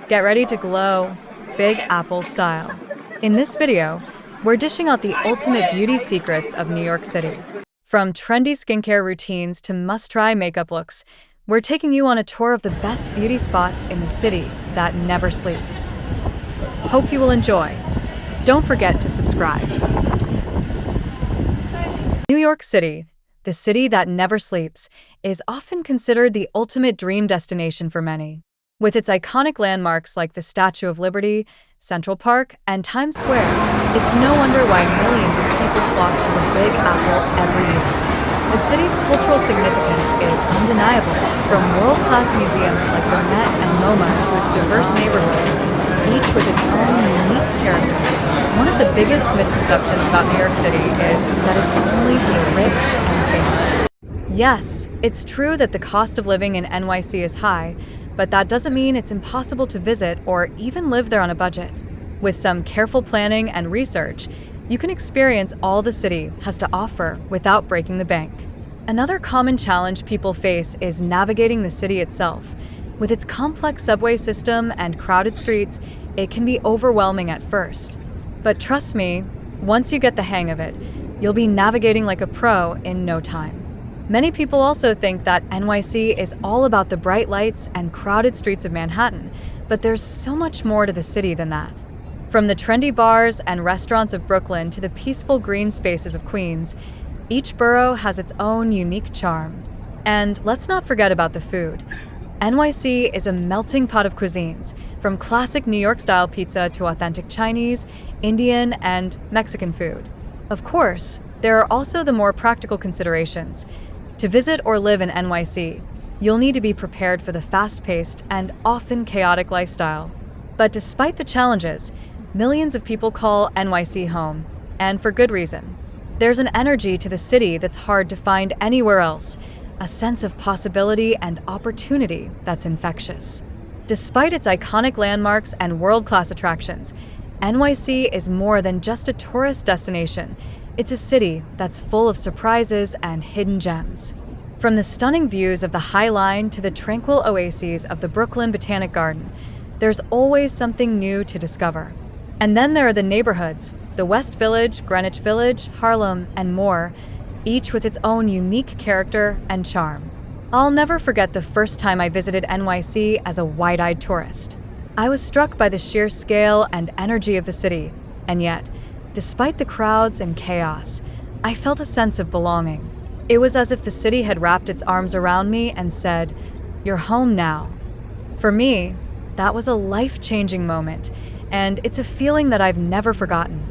Get ready to glow, Big Apple style. In this video, we're dishing out the ultimate beauty secrets of New York City. From trendy skincare routines to must-try makeup looks, we're taking you on a tour of the best beauty spots in the city that never sleeps. Hope you will enjoy. Don't forget to subscribe. New York City, the city that never sleeps, is often considered the ultimate dream destination for many. With its iconic landmarks like the Statue of Liberty, Central Park, and Times Square, it's no wonder why millions of people flock to the Big Apple every year. The city's cultural significance is undeniable, from world-class museums like the Met and MoMA to its diverse neighborhoods, each with its own unique character. One of the biggest misconceptions about New York City is that it's only for the rich and famous. Yes, it's true that the cost of living in NYC is high, but that doesn't mean it's impossible to visit or even live there on a budget. With some careful planning and research, you can experience all the city has to offer without breaking the bank. Another common challenge people face is navigating the city itself. With its complex subway system and crowded streets, it can be overwhelming at first. But trust me, once you get the hang of it, you'll be navigating like a pro in no time. Many people also think that NYC is all about the bright lights and crowded streets of Manhattan, but there's so much more to the city than that. From the trendy bars and restaurants of Brooklyn to the peaceful green spaces of Queens, each borough has its own unique charm. And let's not forget about the food. NYC is a melting pot of cuisines, from classic New York-style pizza to authentic Chinese, Indian, and Mexican food. Of course, there are also the more practical considerations. To visit or live in NYC, you'll need to be prepared for the fast-paced and often chaotic lifestyle. But despite the challenges, millions of people call NYC home, and for good reason. There's an energy to the city that's hard to find anywhere else, a sense of possibility and opportunity that's infectious. Despite its iconic landmarks and world-class attractions, NYC is more than just a tourist destination. It's a city that's full of surprises and hidden gems. From the stunning views of the High Line to the tranquil oases of the Brooklyn Botanic Garden, there's always something new to discover. And then there are the neighborhoods, the West Village, Greenwich Village, Harlem, and more, each with its own unique character and charm. I'll never forget the first time I visited NYC as a wide-eyed tourist. I was struck by the sheer scale and energy of the city, and yet, despite the crowds and chaos, I felt a sense of belonging. It was as if the city had wrapped its arms around me and said, "You're home now." For me, that was a life-changing moment, and it's a feeling that I've never forgotten.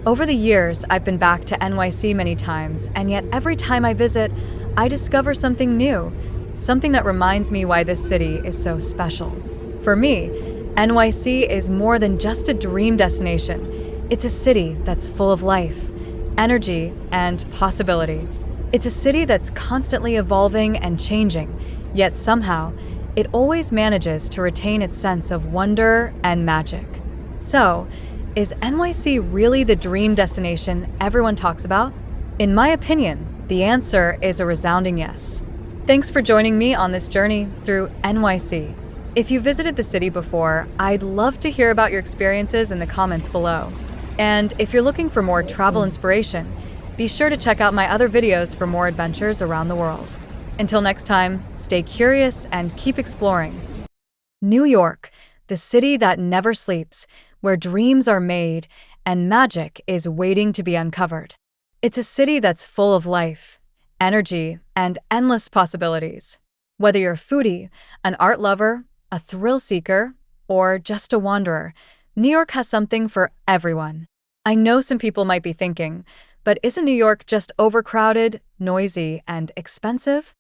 Over the years, I've been back to NYC many times, and yet every time I visit, I discover something new, something that reminds me why this city is so special. For me, NYC is more than just a dream destination. It's a city that's full of life, energy, and possibility. It's a city that's constantly evolving and changing, yet somehow, it always manages to retain its sense of wonder and magic. So, is NYC really the dream destination everyone talks about? In my opinion, the answer is a resounding yes. Thanks for joining me on this journey through NYC. If you visited the city before, I'd love to hear about your experiences in the comments below. And if you're looking for more travel inspiration, be sure to check out my other videos for more adventures around the world. Until next time, stay curious and keep exploring. New York, the city that never sleeps, where dreams are made and magic is waiting to be uncovered. It's a city that's full of life, energy, and endless possibilities. Whether you're a foodie, an art lover, a thrill seeker, or just a wanderer, New York has something for everyone. I know some people might be thinking, but isn't New York just overcrowded, noisy, and expensive?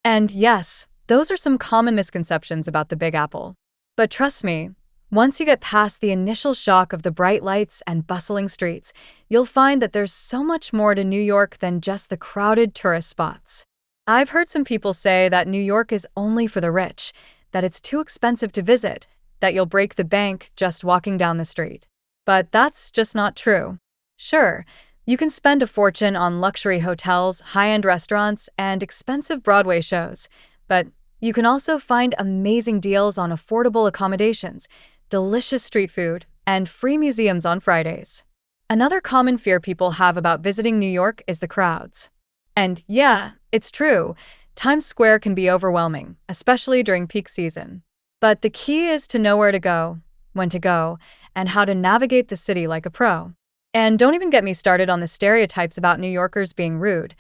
And yes, those are some common misconceptions about the Big Apple. But trust me, once you get past the initial shock of the bright lights and bustling streets, you'll find that there's so much more to New York than just the crowded tourist spots. I've heard some people say that New York is only for the rich, that it's too expensive to visit, that you'll break the bank just walking down the street. But that's just not true. Sure, you can spend a fortune on luxury hotels, high-end restaurants, and expensive Broadway shows, but You can also find amazing deals on affordable accommodations, delicious street food, and free museums on Fridays. Another common fear people have about visiting New York is the crowds. And yeah, it's true, Times Square can be overwhelming, especially during peak season. But the key is to know where to go, when to go, and how to navigate the city like a pro. And don't even get me started on the stereotypes about New Yorkers being rude.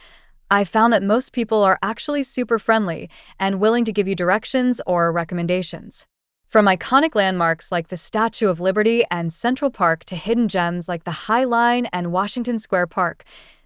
I found that most people are actually super friendly and willing to give you directions or recommendations. From iconic landmarks like the Statue of Liberty and Central Park to hidden gems like the High Line and Washington Square Park,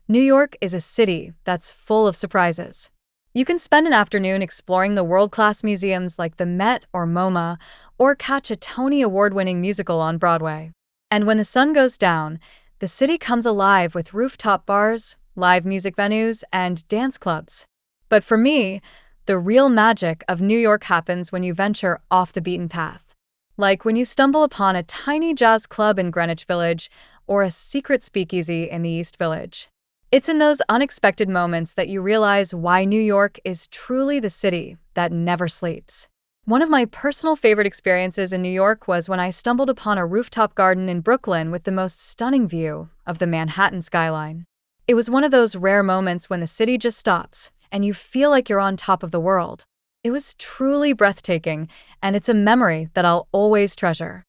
New York is a city that's full of surprises. You can spend an afternoon exploring the world-class museums like the Met or MoMA, or catch a Tony Award-winning musical on Broadway. And when the sun goes down, the city comes alive with rooftop bars, live music venues, and dance clubs. But for me, the real magic of New York happens when you venture off the beaten path. Like when you stumble upon a tiny jazz club in Greenwich Village or a secret speakeasy in the East Village. It's in those unexpected moments that you realize why New York is truly the city that never sleeps. One of my personal favorite experiences in New York was when I stumbled upon a rooftop garden in Brooklyn with the most stunning view of the Manhattan skyline. It was one of those rare moments when the city just stops and you feel like you're on top of the world. It was truly breathtaking, and it's a memory that I'll always treasure.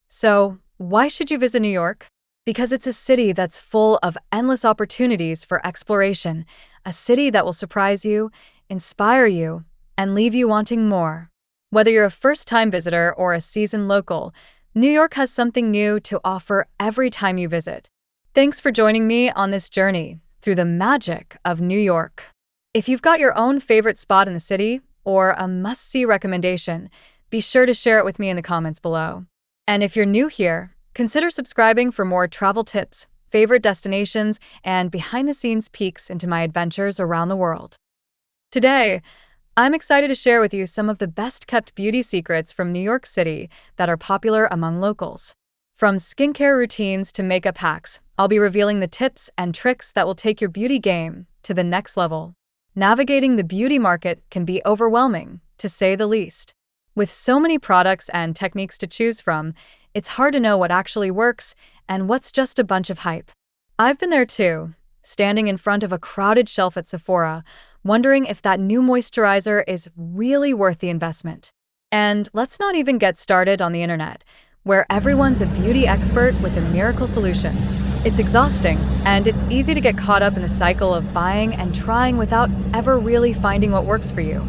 So, why should you visit New York? Because it's a city that's full of endless opportunities for exploration, a city that will surprise you, inspire you, and leave you wanting more. Whether you're a first-time visitor or a seasoned local, New York has something new to offer every time you visit. Thanks for joining me on this journey through the magic of New York. If you've got your own favorite spot in the city or a must-see recommendation, be sure to share it with me in the comments below. And if you're new here, consider subscribing for more travel tips, favorite destinations, and behind-the-scenes peeks into my adventures around the world. Today, I'm excited to share with you some of the best-kept beauty secrets from New York City that are popular among locals. From skincare routines to makeup hacks, I'll be revealing the tips and tricks that will take your beauty game to the next level. Navigating the beauty market can be overwhelming, to say the least. With so many products and techniques to choose from, it's hard to know what actually works and what's just a bunch of hype. I've been there too, standing in front of a crowded shelf at Sephora, wondering if that new moisturizer is really worth the investment. And let's not even get started on the internet, where everyone's a beauty expert with a miracle solution. It's exhausting, and it's easy to get caught up in the cycle of buying and trying without ever really finding what works for you.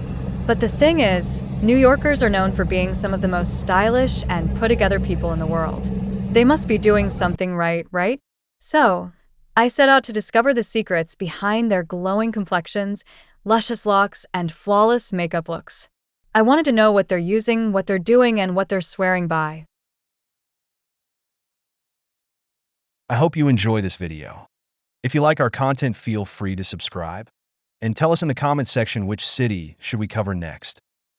But the thing is, New Yorkers are known for being some of the most stylish and put-together people in the world. They must be doing something right, right? So, I set out to discover the secrets behind their glowing complexions, luscious locks, and flawless makeup looks. I wanted to know what they're using, what they're doing, and what they're swearing by. I hope you enjoy this video. If you like our content, feel free to subscribe and tell us in the comments section which city should we cover next.